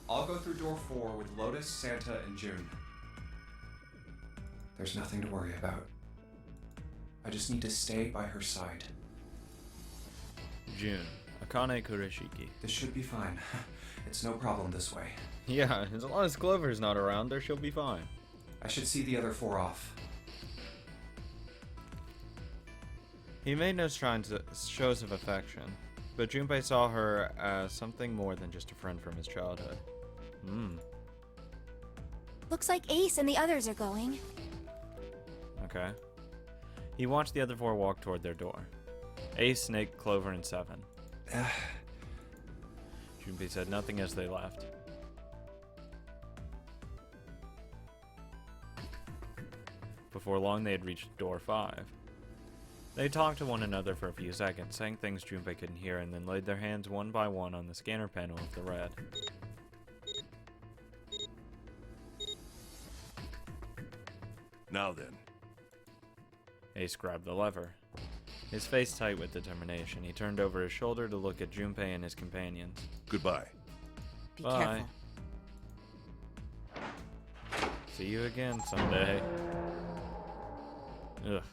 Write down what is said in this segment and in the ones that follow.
I'll go through door 4 with Lotus, Santa, and June. There's nothing to worry about. I just need to stay by her side. June. Akane Kurishiki. This should be fine. It's no problem this way. Yeah, as long as Clover's not around her, she'll be fine. I should see the other 4 off. He made no shows of affection, but Junpei saw her as something more than just a friend from his childhood. Looks like Ace and the others are going. Okay. He watched the other 4 walk toward their door. Ace, Snake, Clover, and Seven. Junpei said nothing as they left. Before long, they had reached door 5. They talked to one another for a few seconds, saying things Junpei couldn't hear, and then laid their hands one by one on the scanner panel of the red. Now then. Ace grabbed the lever. His face tight with determination, he turned over his shoulder to look at Junpei and his companions. Goodbye. Be Bye. careful. See you again someday. Ugh.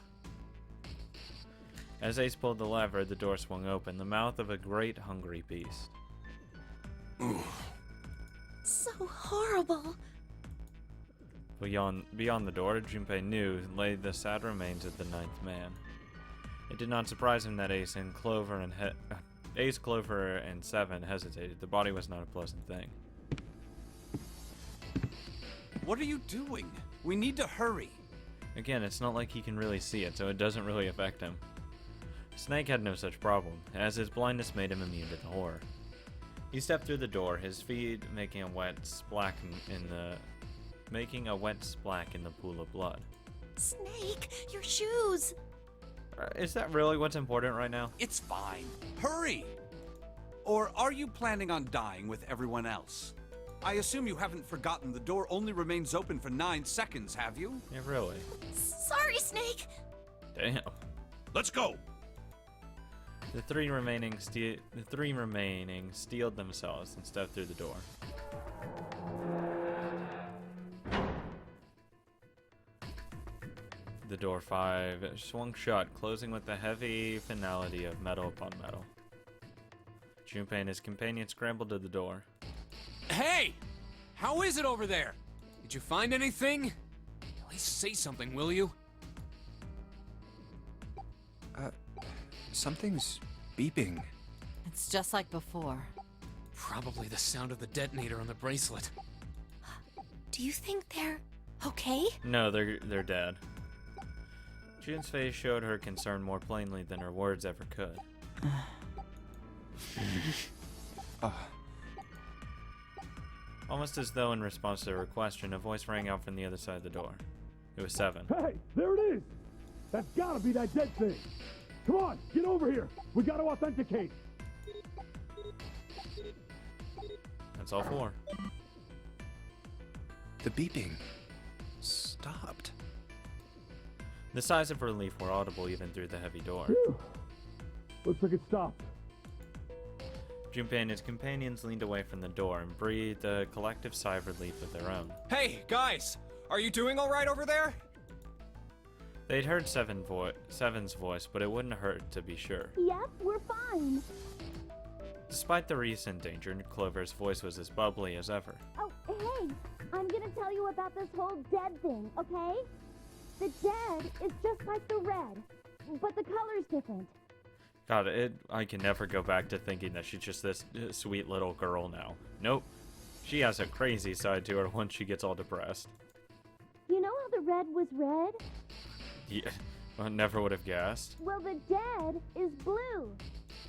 As Ace pulled the lever, the door swung open, the mouth of a great hungry beast. So horrible. Beyond the door, Junpei knew, lay the sad remains of the 9th man. It did not surprise him that Ace, Clover, and Seven hesitated. The body was not a pleasant thing. What are you doing? We need to hurry. Again, it's not like he can really see it, so it doesn't really affect him. Snake had no such problem, as his blindness made him immune to the horror. He stepped through the door, his feet making a wet splack in the pool of blood. Snake, your shoes. Is that really what's important right now? It's fine. Hurry! Or are you planning on dying with everyone else? I assume you haven't forgotten the door only remains open for 9 seconds, have you? Yeah, really. Sorry, Snake. Damn. Let's go! The three remaining steeled themselves and stepped through the door. The door 5 swung shut, closing with the heavy finality of metal upon metal. Junpei and his companion scrambled to the door. Hey! How is it over there? Did you find anything? At least say something, will you? Something's beeping. It's just like before. Probably the sound of the detonator on the bracelet. Do you think they're okay? No, they're dead. June's face showed her concern more plainly than her words ever could. Almost as though in response to her question, a voice rang out from the other side of the door. It was Seven. Hey, there it is! That's gotta be that dead thing! Come on, get over here! We gotta authenticate! That's all 4. The beeping stopped. The sighs of relief were audible even through the heavy door. Phew. Looks like it stopped. Junpei and his companions leaned away from the door and breathed a collective sigh of relief of their own. Hey, guys! Are you doing alright over there? They'd heard Seven's voice, but it wouldn't hurt to be sure. Yep, we're fine. Despite the recent danger, Clover's voice was as bubbly as ever. Oh, hey, I'm gonna tell you about this whole dead thing, okay? The dead is just like the red, but the color's different. God, I can never go back to thinking that she's just this sweet little girl now. Nope. She has a crazy side to her once she gets all depressed. You know how the red was red? Yeah, I never would have guessed. Well, the dead is blue.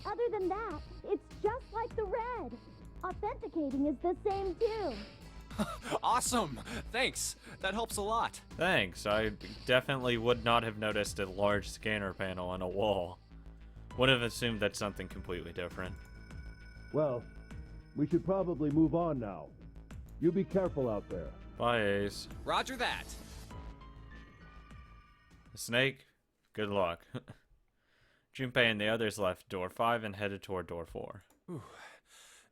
Other than that, it's just like the red. Authenticating is the same too. Awesome! Thanks! That helps a lot. Thanks, I definitely would not have noticed a large scanner panel on a wall. Would have assumed that's something completely different. Well, we should probably move on now. You be careful out there. Bye, Ace. Roger that. Snake, good luck. Junpei and the others left door 5 and headed toward door 4.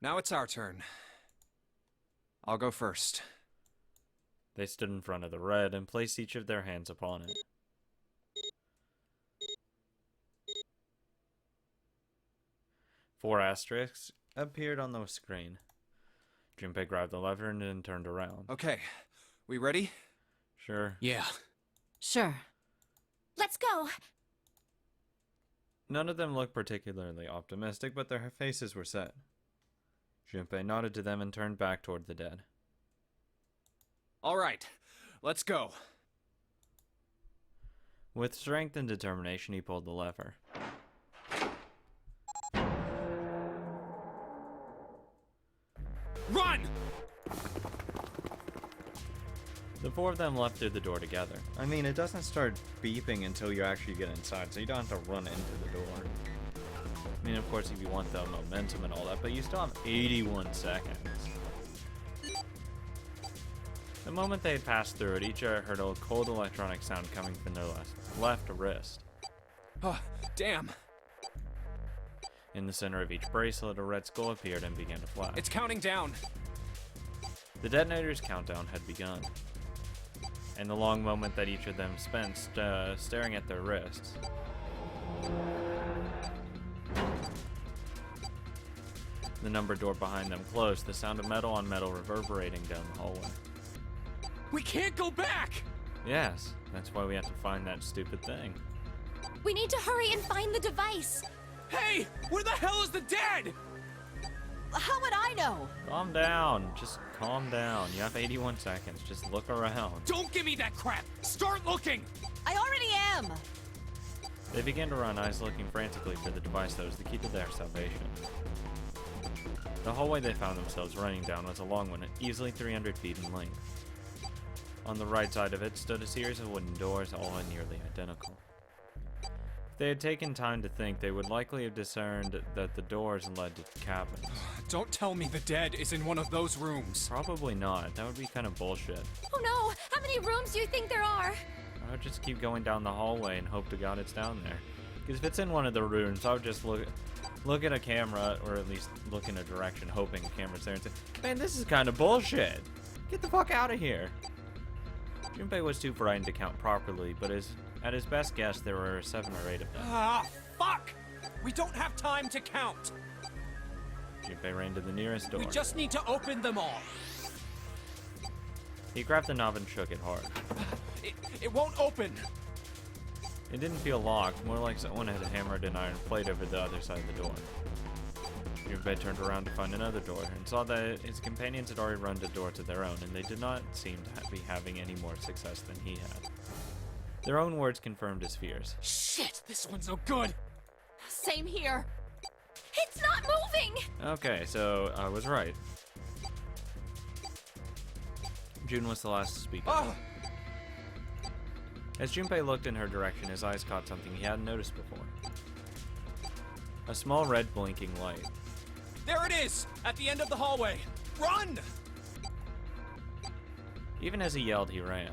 Now it's our turn. I'll go first. They stood in front of the red and placed each of their hands upon it. Four asterisks appeared on the screen. Junpei grabbed the lever and then turned around. Okay, we ready? Sure. Yeah. Sure. Let's go. None of them looked particularly optimistic, but their faces were set. Junpei nodded to them and turned back toward the dead. All right, let's go. With strength and determination, he pulled the lever. Run! The four of them left through the door together. I mean, it doesn't start beeping until you actually get inside, so you don't have to run into the door. I mean, of course, if you want the momentum and all that, but you still have 81 seconds. The moment they had passed through it, each heard a cold electronic sound coming from their left wrist. Oh, damn. In the center of each bracelet, a red skull appeared and began to flash. It's counting down. The detonator's countdown had begun. And the long moment that each of them spent staring at their wrists. The numbered door behind them closed, the sound of metal on metal reverberating down the hallway. We can't go back! Yes, that's why we have to find that stupid thing. We need to hurry and find the device. Hey! Where the hell is the dead? How would I know? Calm down. Just calm down. You have 81 seconds. Just look around. Don't give me that crap! Start looking! I already am! They began to run, eyes looking frantically for the device that was the key to their salvation. The hallway they found themselves running down was a long one, easily 300 feet in length. On the right side of it stood a series of wooden doors, all nearly identical. If they had taken time to think, they would likely have discerned that the doors led to cabins. Don't tell me the dead is in one of those rooms. Probably not. That would be kind of bullshit. Oh no! How many rooms do you think there are? I would just keep going down the hallway and hope to God it's down there. Because if it's in one of the rooms, I would just look at a camera, or at least look in a direction, hoping a camera's there, and say, man, this is kind of bullshit. Get the fuck out of here. Junpei was too frightened to count properly, but at his best guess, there were 7 or 8 of them. Ah, fuck! We don't have time to count. Junpei ran to the nearest door. We just need to open them all. He grabbed the knob and shook it hard. It won't open. It didn't feel locked, more like someone had hammered an iron plate over the other side of the door. Junpei turned around to find another door and saw that his companions had already run the door to their own, and they did not seem to be having any more success than he had. Their own words confirmed his fears. Shit, this one's no good. Same here. It's not moving! Okay, so I was right. June was the last to speak. Oh, As Junpei looked in her direction, his eyes caught something he hadn't noticed before. A small red blinking light. There it is! At the end of the hallway! Run! Even as he yelled, he ran.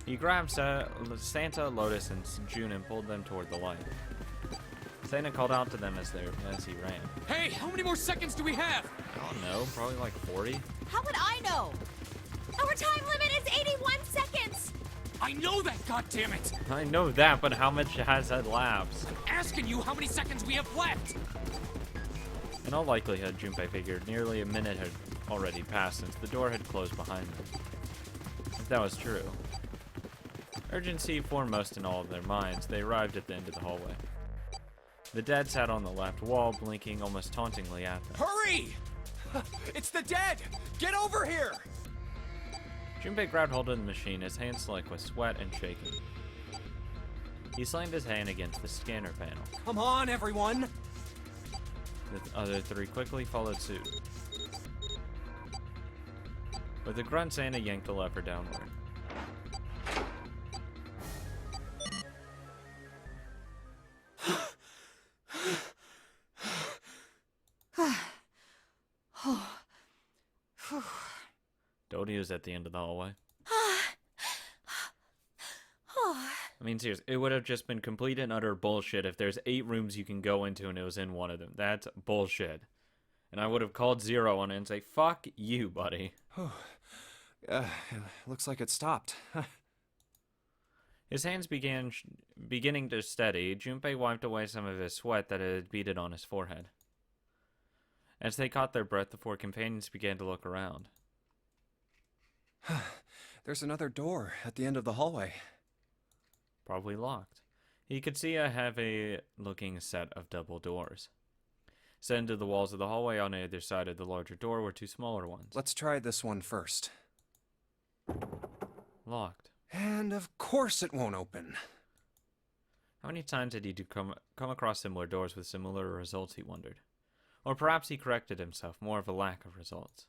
He grabbed Santa, Lotus, and June and pulled them toward the light. Santa called out to them as he ran. Hey, how many more seconds do we have? I don't know, probably like 40. How would I know? Our time limit is 81 seconds! I know that, goddammit! I know that, but how much has elapsed? Asking you how many seconds we have left! In all likelihood, Junpei figured nearly a minute had already passed since the door had closed behind them. If that was true. Urgency foremost in all of their minds, they arrived at the end of the hallway. The dead sat on the left wall, blinking almost tauntingly at them. Hurry! It's the dead! Get over here! Junpei grabbed hold of the machine, his hands slick with sweat and shaking. He slammed his hand against the scanner panel. Come on, everyone! The other 3 quickly followed suit. With a grunt, Santa yanked the lever downward. Dodie was at the end of the hallway. I mean, seriously, it would have just been complete and utter bullshit if there's 8 rooms you can go into and it was in one of them. That's bullshit. And I would have called Zero on it and say, fuck you, buddy. Looks like it stopped. His hands beginning to steady, Junpei wiped away some of his sweat that had beaded on his forehead. As they caught their breath, the four companions began to look around. There's another door at the end of the hallway. Probably locked. He could see a heavy-looking set of double doors. Set into the walls of the hallway on either side of the larger door were two smaller ones. Let's try this one first. Locked. And of course it won't open. How many times had he come across similar doors with similar results, he wondered. Or perhaps he corrected himself, more of a lack of results.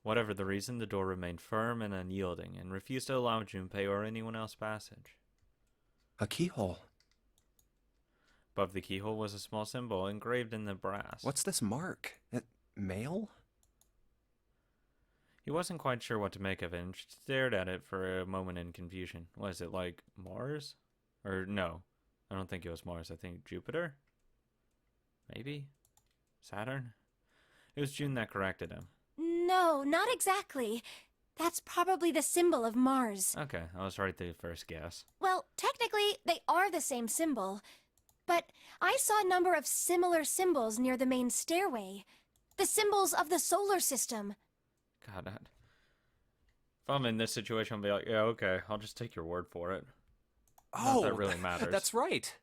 Whatever the reason, the door remained firm and unyielding, and refused to allow Junpei or anyone else passage. A keyhole. Above the keyhole was a small symbol engraved in the brass. What's this mark? Mail? He wasn't quite sure what to make of it, and stared at it for a moment in confusion. Was it like Mars? Or no, I don't think it was Mars. I think Jupiter? Maybe? Saturn? It was June that corrected him. No, not exactly. That's probably the symbol of Mars. Okay, I was right the first guess. Well, technically, they are the same symbol. But I saw a number of similar symbols near the main stairway. The symbols of the solar system. God, if I'm in this situation, I'll be like, yeah, okay, I'll just take your word for it. Not that really matters. That's right.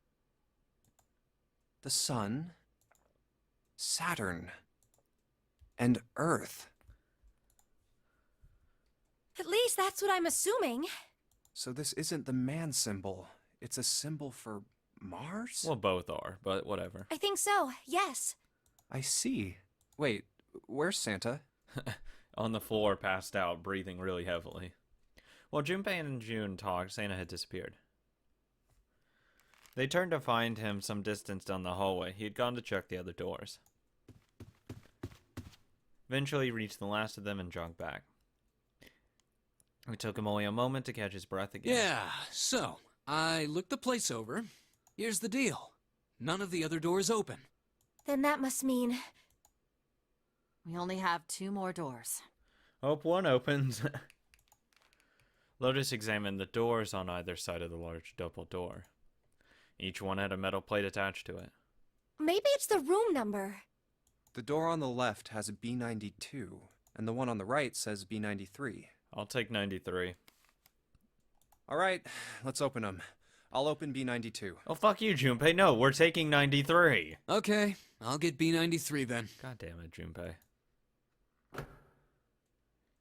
The Sun, Saturn, and Earth. At least that's what I'm assuming. So this isn't the man symbol. It's a symbol for Mars? Well, both are, but whatever. I think so, yes. I see. Wait, where's Santa? On the floor, passed out, breathing really heavily. While Junpei and June talked, Santa had disappeared. They turned to find him some distance down the hallway. He had gone to check the other doors. Eventually, he reached the last of them and jogged back. It took him only a moment to catch his breath again. Yeah, so, I looked the place over. Here's the deal. None of the other doors open. Then that must mean... We only have 2 more doors. Hope one opens. Lotus examined the doors on either side of the large double door. Each one had a metal plate attached to it. Maybe it's the room number. The door on the left has a B92, and the one on the right says B93. I'll take 93. All right, let's open them. I'll open B92. Oh, fuck you, Junpei. No, we're taking 93. Okay, I'll get B93 then. God damn it, Junpei.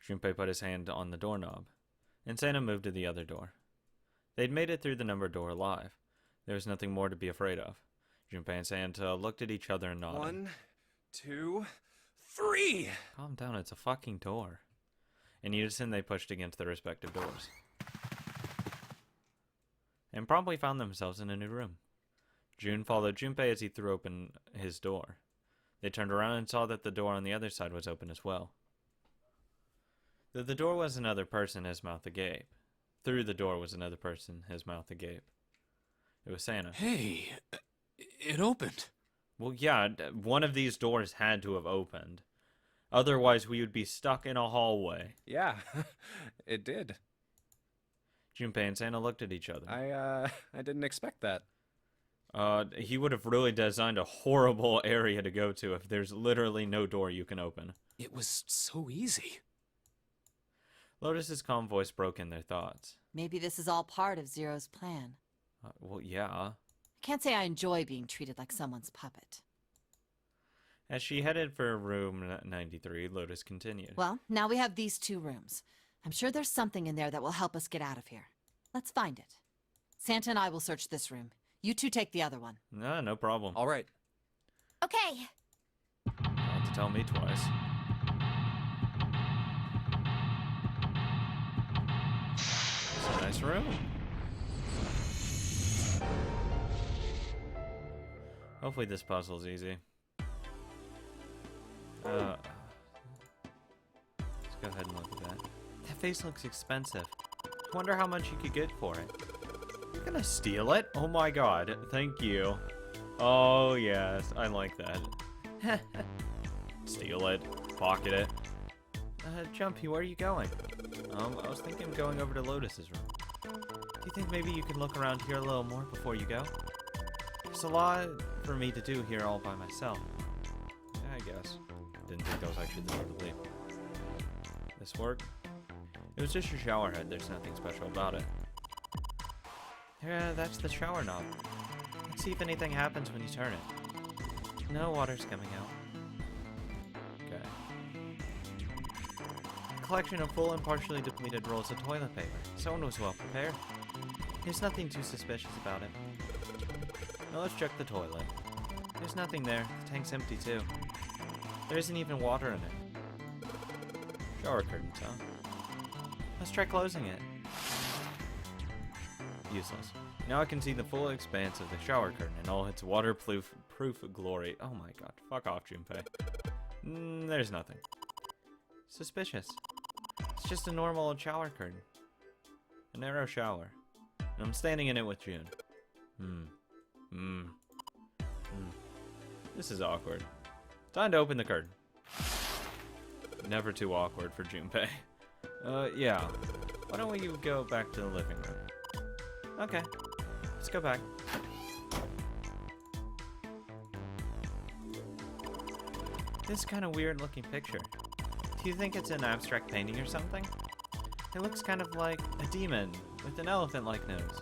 Junpei put his hand on the doorknob, and Santa moved to the other door. They'd made it through the numbered door alive. There was nothing more to be afraid of. Junpei and Santa looked at each other and nodded. 1, 2, 3! Calm down, it's a fucking door. In unison, they pushed against their respective doors. And promptly found themselves in a new room. June followed Junpei as he threw open his door. They turned around and saw that the door on the other side was open as well. Though the door was another person, his mouth agape. Through the door was another person, his mouth agape. It was Santa. Hey, it opened. Well, yeah, one of these doors had to have opened. Otherwise, we would be stuck in a hallway. Yeah, it did. Junpei and Santa looked at each other. I didn't expect that. He would have really designed a horrible area to go to if there's literally no door you can open. It was so easy. Lotus's calm voice broke in their thoughts. Maybe this is all part of Zero's plan. Well, yeah. I can't say I enjoy being treated like someone's puppet. As she headed for room 93, Lotus continued. Well, now we have these 2 rooms. I'm sure there's something in there that will help us get out of here. Let's find it. Santa and I will search this room. You 2 take the other one. No problem. All right. Okay. Don't have to tell me twice. It's a nice room. Hopefully this puzzle's easy. Let's go ahead and look at that. That face looks expensive. I wonder how much you could get for it. You're gonna steal it? Oh my god, thank you. Oh yes, I like that. steal it, pocket it. Jumpy, where are you going? I was thinking of going over to Lotus's room. Do you think maybe you can look around here a little more before you go? There's a lot for me to do here all by myself. Yeah, I guess. Didn't think that was actually the door to leave. This work? It was just your shower head. There's nothing special about it. Yeah, that's the shower knob. Let's see if anything happens when you turn it. No water's coming out. Okay. Collection of full and partially depleted rolls of toilet paper. Someone was well prepared. There's nothing too suspicious about it. Now let's check the toilet. There's nothing there. The tank's empty too. There isn't even water in it. Shower curtains, huh? Let's try closing it. Useless. Now I can see the full expanse of the shower curtain in all its waterproof glory. Oh my god. Fuck off, Junpei. There's nothing. Suspicious. It's just a normal shower curtain. A narrow shower. And I'm standing in it with June. This is awkward. Time to open the curtain. Never too awkward for Junpei. Yeah. Why don't we go back to the living room? Okay. Let's go back. This is kind of weird looking picture. Do you think it's an abstract painting or something? It looks kind of like a demon with an elephant-like nose.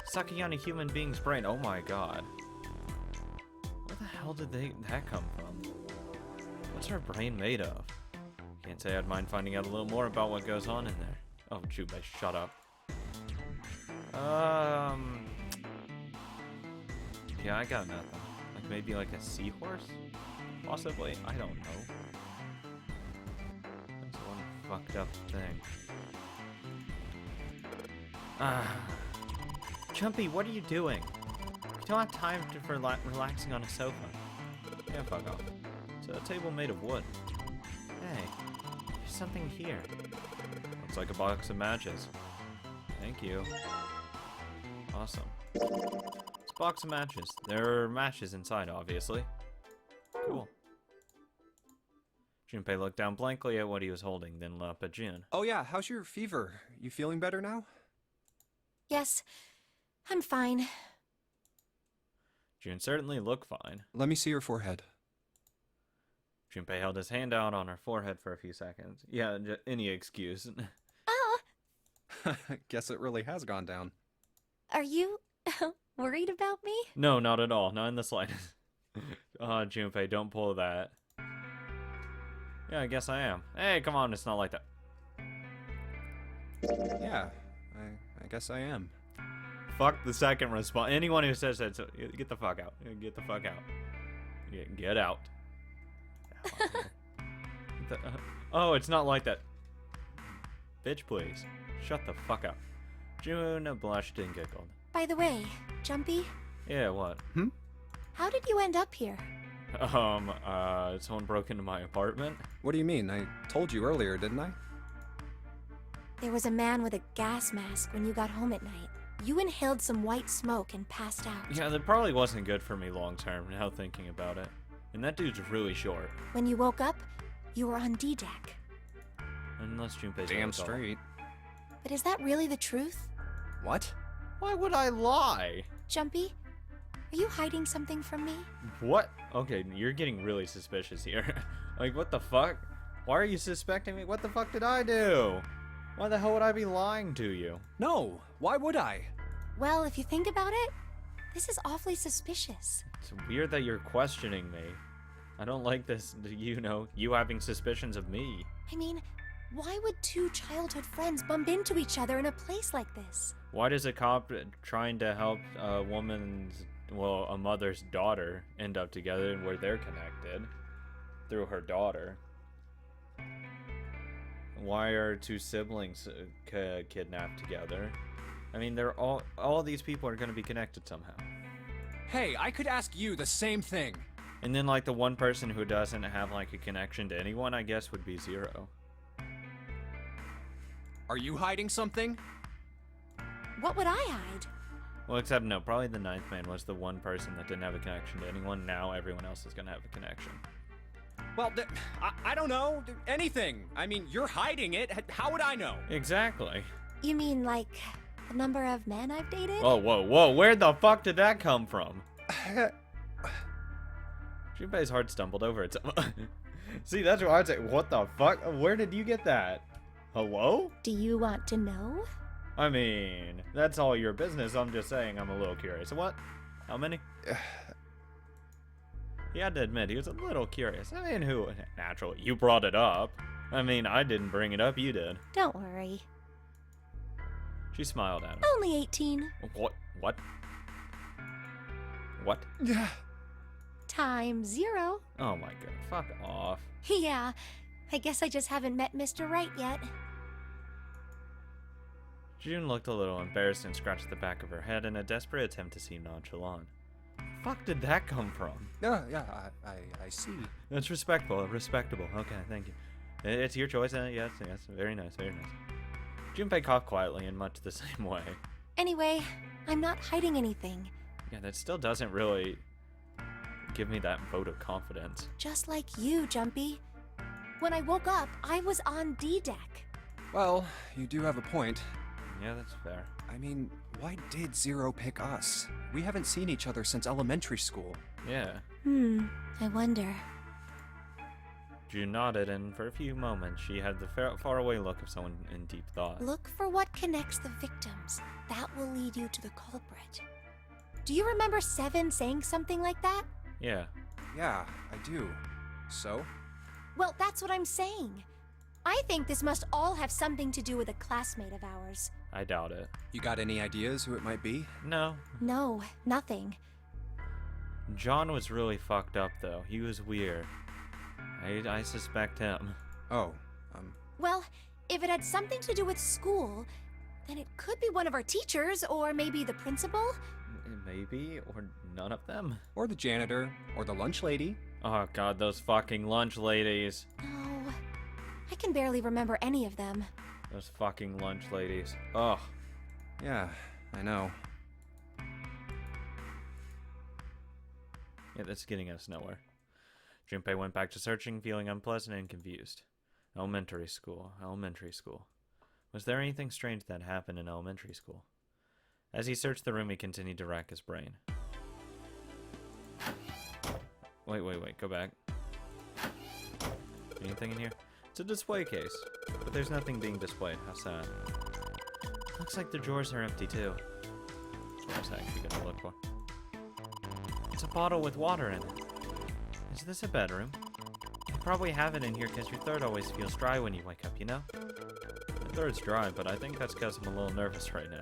Sucking on a human being's brain. Oh my god. Where the hell did that come from? What's her brain made of? Can't say I'd mind finding out a little more about what goes on in there. Oh, Junpei, shut up. Yeah, I got nothing. Like maybe like a seahorse? Possibly? I don't know. That's one fucked up thing. Jumpy, what are you doing? You don't have time for relaxing on a sofa. Yeah, fuck off. It's a table made of wood. Hey, there's something here. Looks like a box of matches. Thank you. Awesome. It's a box of matches. There are matches inside, obviously. Cool. Junpei looked down blankly at what he was holding, then up at June. Oh yeah, how's your fever? You feeling better now? Yes, I'm fine. June certainly looked fine. Let me see your forehead. Junpei held his hand out on her forehead for a few seconds. Yeah, any excuse. Oh, Guess it really has gone down. are you worried about me? No, not at all. Not in the slightest. Junpei, don't pull that. Yeah, I guess I am. Hey, come on, it's not like that. Yeah, I guess I am. Fuck the second response. Anyone who says that, so get the fuck out. Get the fuck out. Get out. Oh, it's not like that. Bitch, please. Shut the fuck up. June blushed and giggled. By the way, Jumpy, Yeah, what? how did you end up here? Someone broke into my apartment? What do you mean? I told you earlier, didn't I? There was a man with a gas mask when you got home at night. You inhaled some white smoke and passed out. Yeah, that probably wasn't good for me long term, now thinking about it. And that dude's really short. When you woke up, you were on D-Deck. Unless Junpei's Damn right, though. straight. But is that really the truth? What? Why would I lie? Jumpy, are you hiding something from me? What? Okay, you're getting really suspicious here. Like, what the fuck? Why are you suspecting me? What the fuck did I do? Why the hell would I be lying to you? No, why would I? Well, if you think about it, this is awfully suspicious. It's weird that you're questioning me. I don't like this, you having suspicions of me. I mean, why would two childhood friends bump into each other in a place like this? Why does a cop trying to help a mother's daughter end up together where they're connected through her daughter? Why are two siblings kidnapped together? I mean, they're all these people are going to be connected somehow. Hey, I could ask you the same thing. And then, like, the one person who doesn't have, like, a connection to anyone, I guess, would be Zero. Are you hiding something? What would I hide? Well, except no, probably the ninth man was the one person that didn't have a connection to anyone. Now everyone else is going to have a connection. Well, I don't know. Anything. I mean, you're hiding it. How would I know? Exactly. You mean like the number of men I've dated? Whoa, whoa, whoa. Where the fuck did that come from? Junpei's heart stumbled over itself. See, that's what I'd say. What the fuck? Where did you get that? Hello? Do you want to know? I mean, that's all your business. I'm just saying I'm a little curious. What? How many? He had to admit he was a little curious. I mean, who? Naturally, you brought it up. I mean, I didn't bring it up, you did. Don't worry. She smiled at him. Only 18. What? What? What? Times 0. Oh my god, fuck off. Yeah, I guess I just haven't met Mr. Right yet. June looked a little embarrassed and scratched the back of her head in a desperate attempt to seem nonchalant. The fuck did that come from? Yeah, I see. That's respectful, respectable. Okay, thank you. It's your choice. Yes, very nice, very nice. Junpei coughed quietly in much the same way. Anyway, I'm not hiding anything. Yeah, that still doesn't really give me that vote of confidence. Just like you, Jumpy. When I woke up, I was on D deck. Well, you do have a point. Yeah, that's fair. I mean, why did Zero pick us? We haven't seen each other since elementary school. Yeah. I wonder. June nodded, and for a few moments, she had the faraway look of someone in deep thought. Look for what connects the victims. That will lead you to the culprit. Do you remember Seven saying something like that? Yeah. Yeah, I do. So? Well, that's what I'm saying. I think this must all have something to do with a classmate of ours. I doubt it. You got any ideas who it might be? No. No, nothing. John was really fucked up, though. He was weird. I suspect him. Oh, Well, if it had something to do with school, then it could be one of our teachers, or maybe the principal. Maybe, or none of them. or the janitor, or the lunch lady. Oh god, those fucking lunch ladies. No, I can barely remember any of them. Those fucking lunch ladies. Ugh. Yeah, I know. Yeah, that's getting us nowhere. Junpei went back to searching, feeling unpleasant and confused. Elementary school. Was there anything strange that happened in elementary school? As he searched the room, he continued to rack his brain. Wait, go back. Anything in here? It's a display case, but there's nothing being displayed. How sad. Looks like the drawers are empty too. That's what I was actually gonna look for. It's a bottle with water in it. Is this a bedroom? You probably have it in here because your throat always feels dry when you wake up, you know? My throat's dry, but I think that's because I'm a little nervous right now.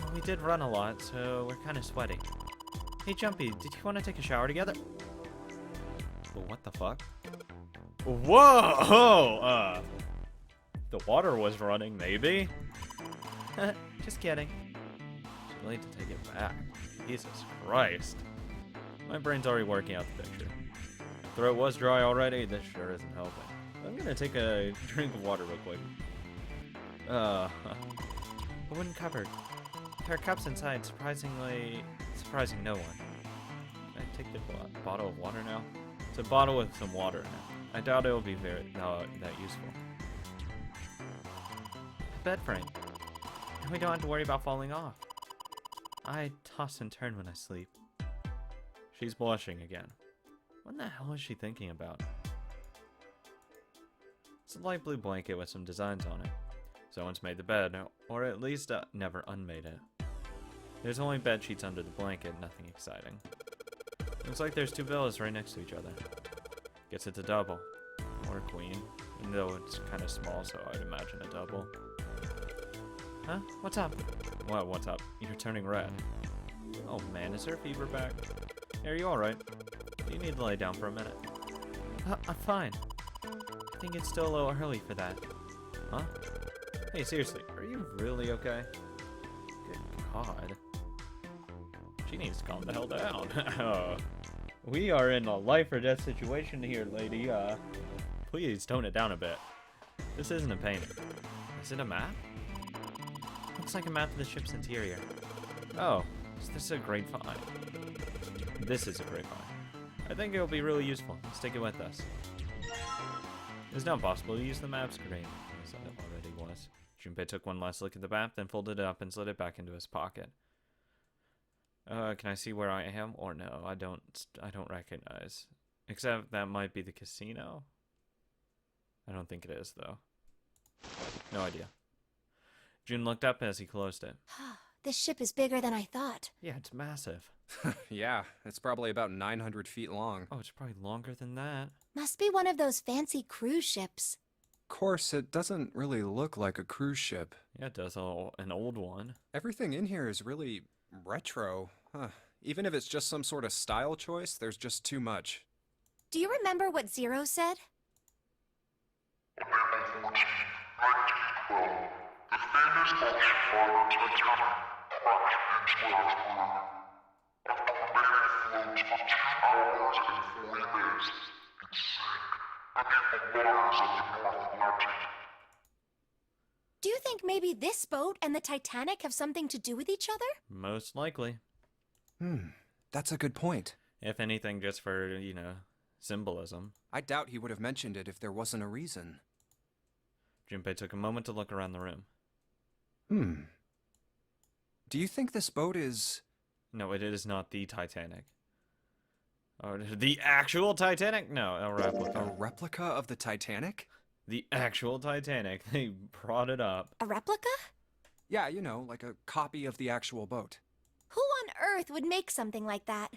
Well, we did run a lot, so we're kind of sweaty. Hey, Jumpy, did you want to take a shower together? Well, what the fuck? Whoa! The water was running, maybe? Just kidding. Too late to take it back. Jesus Christ. My brain's already working out the picture. Throat was dry already, this sure isn't helping. I'm gonna take a drink of water real quick. A wooden cupboard. A pair of cups inside, surprising no one. Can I take the bottle of water now? It's a bottle with some water in it. I doubt it'll be that useful. A bed frame. And we don't have to worry about falling off. I toss and turn when I sleep. She's blushing again. What the hell is she thinking about? It's a light blue blanket with some designs on it. Someone's made the bed, or at least never unmade it. There's only bed sheets under the blanket, nothing exciting. Looks like there's two villas right next to each other. Guess it's a double. Or a queen. Even though it's kind of small, so I'd imagine a double. Huh? What's up? What, what's up? You're turning red. Oh man, is her fever back? Are you alright? You need to lay down for a minute. I'm fine. I think it's still a little early for that. Huh? Hey, seriously, are you really okay? Good God. She needs to calm the hell down. We are in a life or death situation here, lady. Please tone it down a bit. This isn't a painting. Is it a map? Looks like a map of the ship's interior. Oh, is this a great find? This is a great find. I think it'll be really useful. Let's take it with us. It's not possible to use the map screen. Yes, it already was. Junpei took one last look at the map, then folded it up and slid it back into his pocket. Can I see where I am? Or no, I don't recognize. Except that might be the casino. I don't think it is, though. No idea. Jun looked up as he closed it. This ship is bigger than I thought. Yeah, it's massive. Yeah, it's probably about 900 feet long. Oh, it's probably longer than that. Must be one of those fancy cruise ships. Of course, it doesn't really look like a cruise ship. Yeah, it does. An old one. Everything in here is really retro. Huh. Even if it's just some sort of style choice, there's just too much. Do you remember what Zero said? Do you think maybe this boat and the Titanic have something to do with each other? Most likely. That's a good point. If anything, just for, you know, symbolism. I doubt he would have mentioned it if there wasn't a reason. Junpei took a moment to look around the room. Do you think this boat is... No, it is not the Titanic. Oh, the actual Titanic? No, a replica. a replica of the Titanic? The actual Titanic. They brought it up. A replica? Yeah, you know, like a copy of the actual boat. Who on earth would make something like that?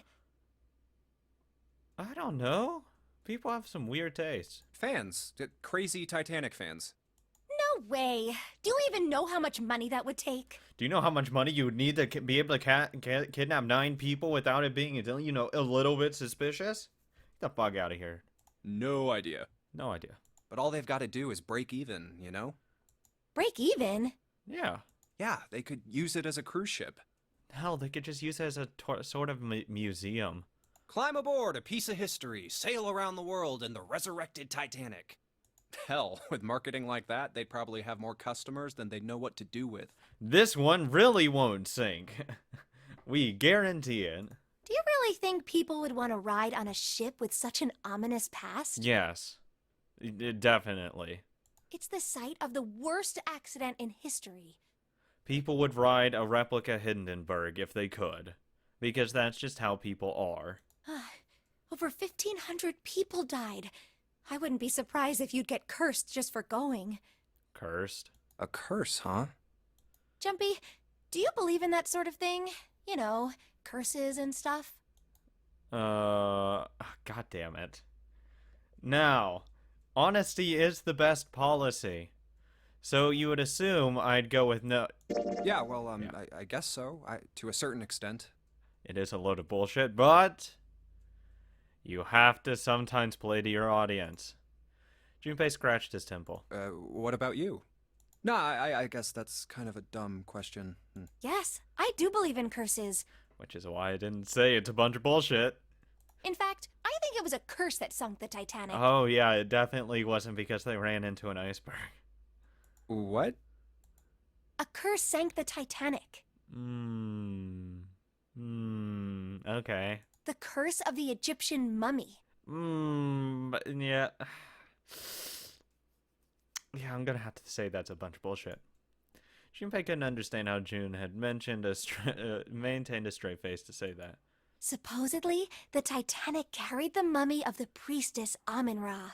I don't know. People have some weird tastes. Fans. Crazy Titanic fans. No way. Do you even know how much money that would take? Do you know how much money you would need to be able to kidnap 9 people without it being, you know, a little bit suspicious? Get the fuck out of here. No idea. No idea. But all they've got to do is break even, you know? Break even? Yeah. Yeah, they could use it as a cruise ship. Hell, they could just use it as a sort of museum. Climb aboard a piece of history, sail around the world in the resurrected Titanic. Hell, with marketing like that, they'd probably have more customers than they'd know what to do with. This one really won't sink. We guarantee it. Do you really think people would want to ride on a ship with such an ominous past? Yes. Definitely. It's the site of the worst accident in history. People would ride a replica Hindenburg if they could. Because that's just how people are. Over 1,500 people died. I wouldn't be surprised if you'd get cursed just for going. Cursed? A curse, huh? Jumpy, do you believe in that sort of thing? You know, curses and stuff? God damn it. Now, honesty is the best policy. So you would assume I'd go with no. Yeah, well, Yeah. I guess so, to a certain extent. It is a load of bullshit, but you have to sometimes play to your audience. Junpei scratched his temple. What about you? No, I guess that's kind of a dumb question. Yes, I do believe in curses. Which is why I didn't say it's a bunch of bullshit. In fact, I think it was a curse that sunk the Titanic. Oh yeah, it definitely wasn't because they ran into an iceberg. What? A curse sank the Titanic. Okay. The curse of the Egyptian mummy. But yeah. Yeah, I'm gonna have to say that's a bunch of bullshit. Junpei couldn't understand how June had maintained a straight face to say that. Supposedly, the Titanic carried the mummy of the priestess Amun-Ra,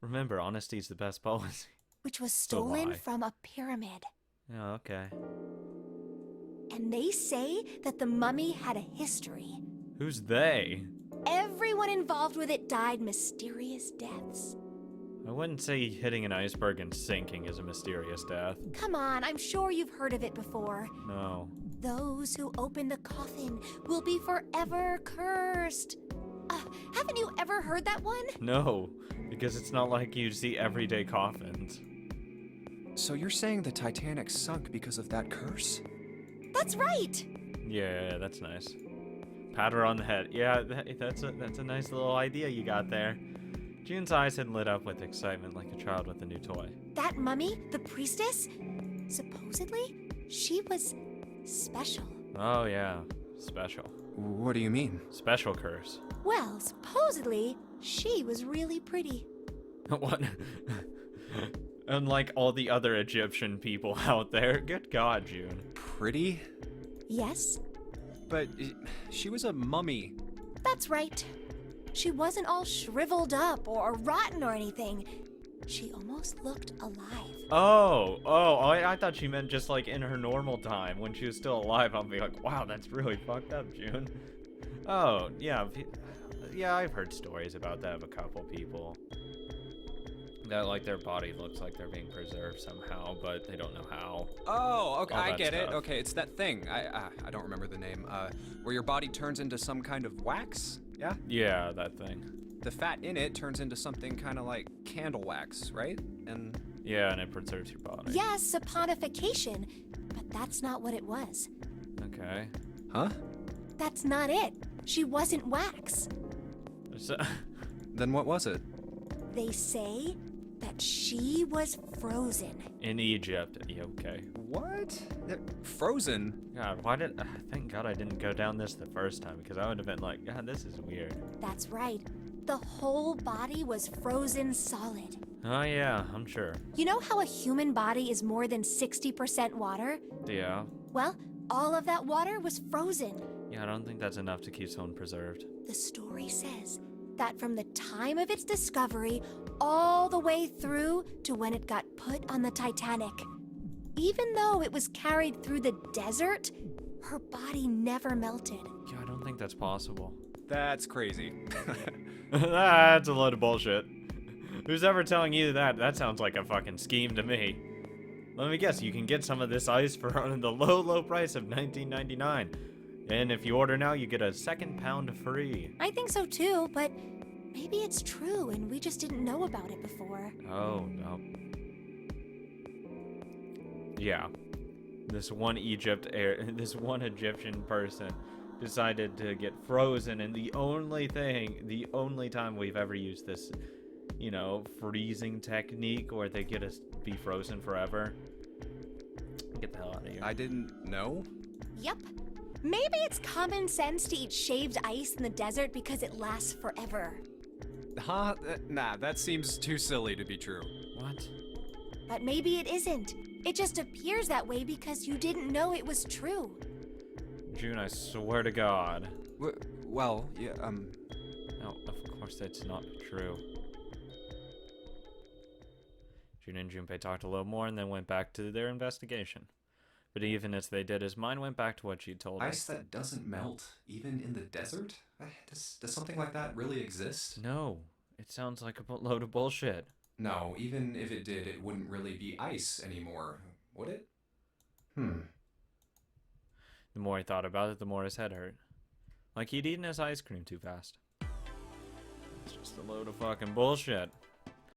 Remember, honesty's the best policy. which was So stolen lie. from a pyramid. Oh, okay. And they say that the mummy had a history. Who's they? Everyone involved with it died mysterious deaths. I wouldn't say hitting an iceberg and sinking is a mysterious death. Come on, I'm sure you've heard of it before. No. Those who open the coffin will be forever cursed. Haven't you ever heard that one? No, because it's not like you see everyday coffins. So you're saying the Titanic sunk because of that curse? That's right. Yeah, that's nice. Pat her on the head. Yeah, that's a nice little idea you got there. June's eyes had lit up with excitement like a child with a new toy. That mummy, the priestess, supposedly, she was special. Oh yeah, special. What do you mean? Special curse. Well, supposedly, she was really pretty. What? Unlike all the other Egyptian people out there. Good God, June. Pretty? Yes, But she was a mummy. that's right. She wasn't all shriveled up or rotten or anything. She almost looked alive. I thought she meant just like in her normal time when she was still alive. I'll be like, wow, that's really fucked up, June. Oh, yeah. Yeah, I've heard stories about that of a couple people. That like their body looks like they're being preserved somehow, but they don't know how. Oh, okay, All I that get it. stuff. Okay, it's that thing. I don't remember the name. Where your body turns into some kind of wax? Yeah? Yeah, that thing. The fat in it turns into something kind of like candle wax, right? And Yeah, and it preserves your body. Yes, saponification, but that's not what it was. Okay. huh? That's not it. She wasn't wax. So, Then what was it? They say that she was frozen. in Egypt. Yeah, okay. What? Frozen? God, why did... thank God I didn't go down this the first time, because I would have been like, God, this is weird. That's right. The whole body was frozen solid. Oh, yeah, I'm sure. You know how a human body is more than 60% water? Yeah. Well, all of that water was frozen. Yeah, I don't think that's enough to keep someone preserved. The story says that from the time of its discovery all the way through to when it got put on the Titanic, even though it was carried through the desert, her body never melted. Yeah, I don't think that's possible. That's crazy. That's a load of bullshit. Who's ever telling you that? That sounds like a fucking scheme to me. Let me guess, you can get some of this ice for the low, low price of $19.99. And if you order now, you get a second pound free. I think so too, but maybe it's true and we just didn't know about it before. Oh, no. Yeah. This one Egyptian person decided to get frozen, and the only time we've ever used this, you know, freezing technique where they get us be frozen forever. Get the hell out of here. I didn't know? Yep. Maybe it's common sense to eat shaved ice in the desert because it lasts forever. Huh? Nah, that seems too silly to be true. What? But maybe it isn't. It just appears that way because you didn't know it was true. June, I swear to God. Well, yeah, No, of course that's not true. June and Junpei talked a little more and then went back to their investigation. But even as they did, his mind went back to what she told ice her. that doesn't melt, even in the desert? Does something like that really exist? No, it sounds like a load of bullshit. No, even if it did, it wouldn't really be ice anymore, would it? The The more he thought about it, the more his head hurt. Like he'd eaten his ice cream too fast. It's just a load of fucking bullshit.